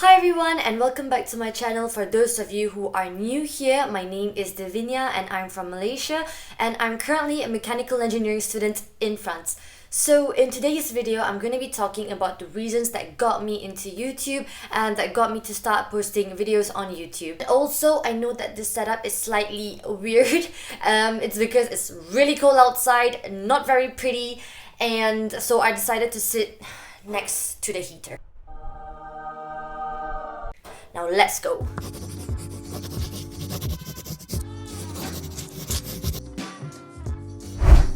Hi everyone and welcome back to my channel. For those of you who are new here, my name is Dhivenya and I'm from Malaysia and I'm currently a mechanical engineering student in France. So in today's video, I'm going to be talking about the reasons that got me into YouTube and that got me to start posting videos on YouTube. Also, I know that this setup is slightly weird. It's because it's really cold outside, not very pretty, and so I decided to sit next to the heater. Now let's go.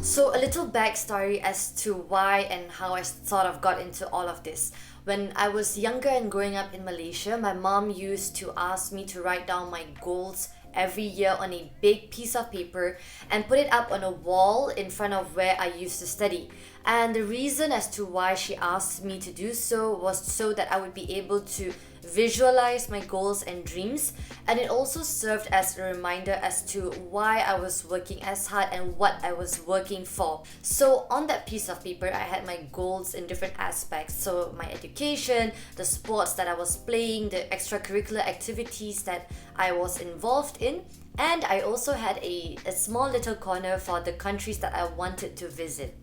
So a little backstory as to why and how I sort of got into all of this. When I was younger and growing up in Malaysia, my mom used to ask me to write down my goals every year on a big piece of paper and put it up on a wall in front of where I used to study. And the reason as to why she asked me to do so was so that I would be able to visualize my goals and dreams, and it also served as a reminder as to why I was working as hard and what I was working for. So on that piece of paper, I had my goals in different aspects. So my education, the sports that I was playing, the extracurricular activities that I was involved in, and I also had a small little corner for the countries that I wanted to visit.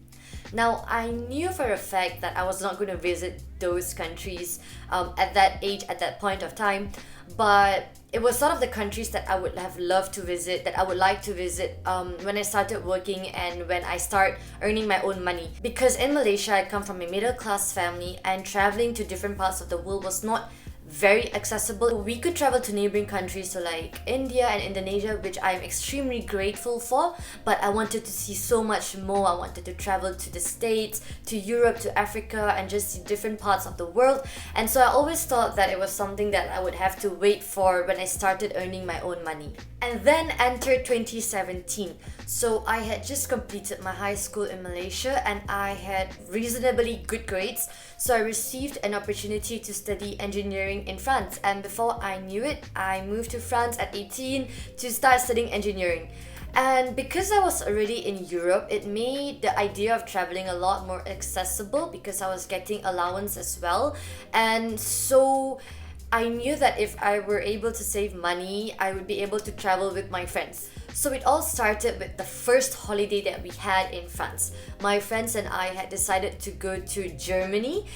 Now, I knew for a fact that I was not going to visit those countries at that age, at that point of time, but it was sort of the countries that I would have loved to visit, that I would like to visit when I started working and when I start earning my own money. Because in Malaysia, I come from a middle class family and traveling to different parts of the world was not very accessible. We could travel to neighboring countries to like India and Indonesia, which I'm extremely grateful for, but I wanted to see so much more. I wanted to travel to the States, to Europe, to Africa, and just see different parts of the world. And so I always thought that it was something that I would have to wait for when I started earning my own money. And then entered 2017. So I had just completed my high school in Malaysia and I had reasonably good grades. So I received an opportunity to study engineering in France. And before I knew it, I moved to France at 18 to start studying engineering. And because I was already in Europe, it made the idea of traveling a lot more accessible because I was getting allowance as well. And so I knew that if I were able to save money, I would be able to travel with my friends. So it all started with the first holiday that we had in France. My friends and I had decided to go to Germany.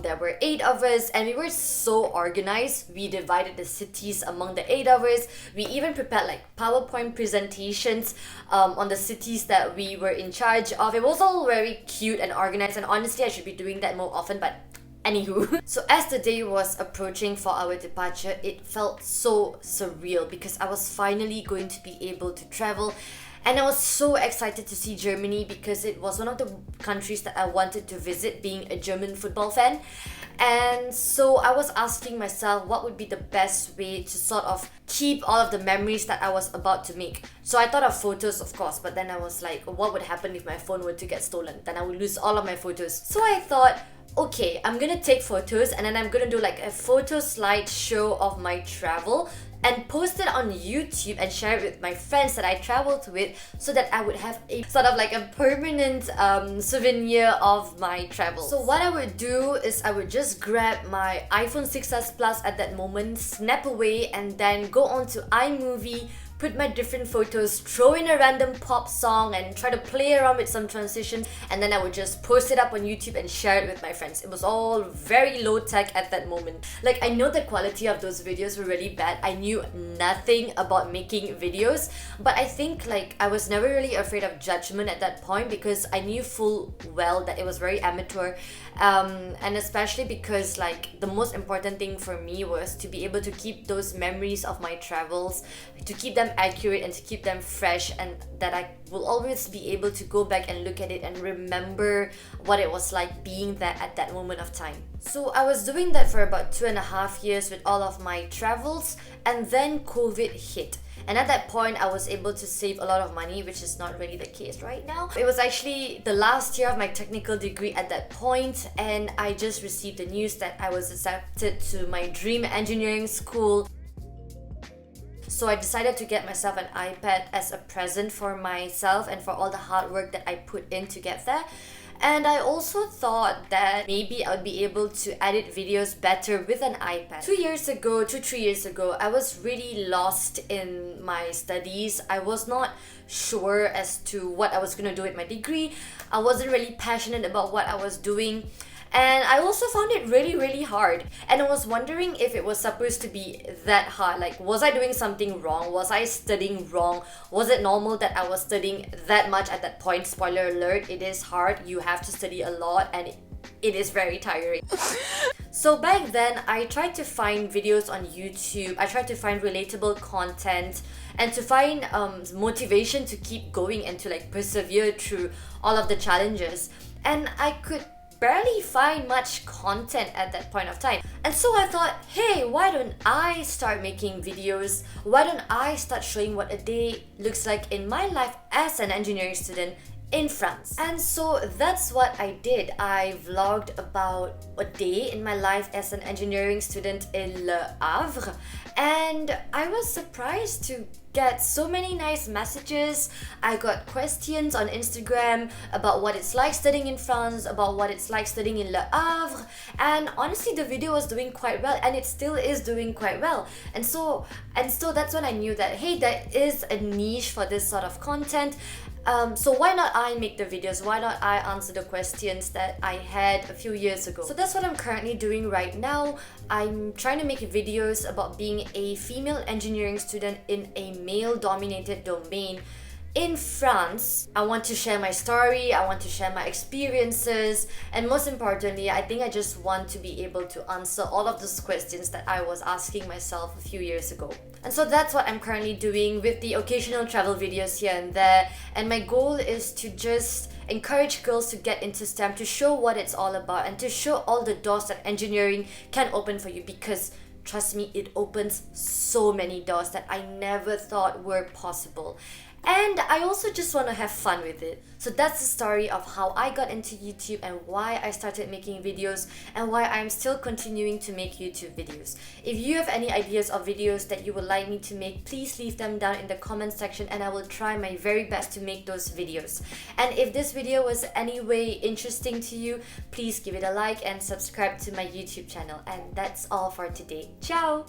There were 8 of us and we were so organized. We divided the cities among the 8 of us. We even prepared like PowerPoint presentations on the cities that we were in charge of. It was all very cute and organized, and honestly I should be doing that more often, but anywho. So as the day was approaching for our departure, it felt so surreal because I was finally going to be able to travel. And I was so excited to see Germany because it was one of the countries that I wanted to visit, being a German football fan. And so I was asking myself what would be the best way to sort of keep all of the memories that I was about to make. So I thought of photos, of course, but then I was like, what would happen if my phone were to get stolen? Then I would lose all of my photos. So I thought, okay, I'm gonna take photos and then I'm gonna do like a photo slideshow of my travel and post it on YouTube and share it with my friends that I traveled with so that I would have a sort of like a permanent souvenir of my travel. So what I would do is I would just grab my iPhone 6s Plus at that moment, snap away, and then go on to iMovie, put my different photos, throw in a random pop song and try to play around with some transitions, and then I would just post it up on YouTube and share it with my friends. It was all very low tech at that moment. Like, I know the quality of those videos were really bad. I knew nothing about making videos, but I think like I was never really afraid of judgment at that point because I knew full well that it was very amateur. And especially because like the most important thing for me was to be able to keep those memories of my travels, to keep them accurate and to keep them fresh, and that I will always be able to go back and look at it and remember what it was like being there at that moment of time. So I was doing that for about 2.5 years with all of my travels, and then COVID hit. And at that point, I was able to save a lot of money, which is not really the case right now. It was actually the last year of my technical degree at that point, and I just received the news that I was accepted to my dream engineering school. So I decided to get myself an iPad as a present for myself and for all the hard work that I put in to get there. And I also thought that maybe I would be able to edit videos better with an iPad. 3 years ago, I was really lost in my studies. I was not sure as to what I was gonna do with my degree. I wasn't really passionate about what I was doing. And I also found it really hard. And I was wondering if it was supposed to be that hard. Like, was I doing something wrong? Was I studying wrong? Was it normal that I was studying that much at that point? Spoiler alert, it is hard. You have to study a lot and it is very tiring. So back then, I tried to find videos on YouTube. I tried to find relatable content and to find motivation to keep going and to like persevere through all of the challenges. And I could barely find much content at that point of time. And so I thought, hey, why don't I start making videos? Why don't I start showing what a day looks like in my life as an engineering student in France? And so that's what I did. I vlogged about a day in my life as an engineering student in Le Havre, and I was surprised to get so many nice messages. I got questions on Instagram about what it's like studying in France, about what it's like studying in Le Havre, and honestly the video was doing quite well, and it still is doing quite well. And so that's when I knew that, hey, there is a niche for this sort of content. So why not I make the videos? Why not I answer the questions that I had a few years ago? So that's what I'm currently doing right now. I'm trying to make videos about being a female engineering student in a male-dominated domain in France. I want to share my story, I want to share my experiences, and most importantly, I think I just want to be able to answer all of those questions that I was asking myself a few years ago. And so that's what I'm currently doing with the occasional travel videos here and there. And my goal is to just encourage girls to get into STEM, to show what it's all about, and to show all the doors that engineering can open for you, because trust me, it opens so many doors that I never thought were possible. And I also just want to have fun with it. So that's the story of how I got into YouTube and why I started making videos and why I'm still continuing to make YouTube videos. If you have any ideas of videos that you would like me to make, please leave them down in the comment section and I will try my very best to make those videos. And if this video was any way interesting to you, please give it a like and subscribe to my YouTube channel. And that's all for today. Ciao!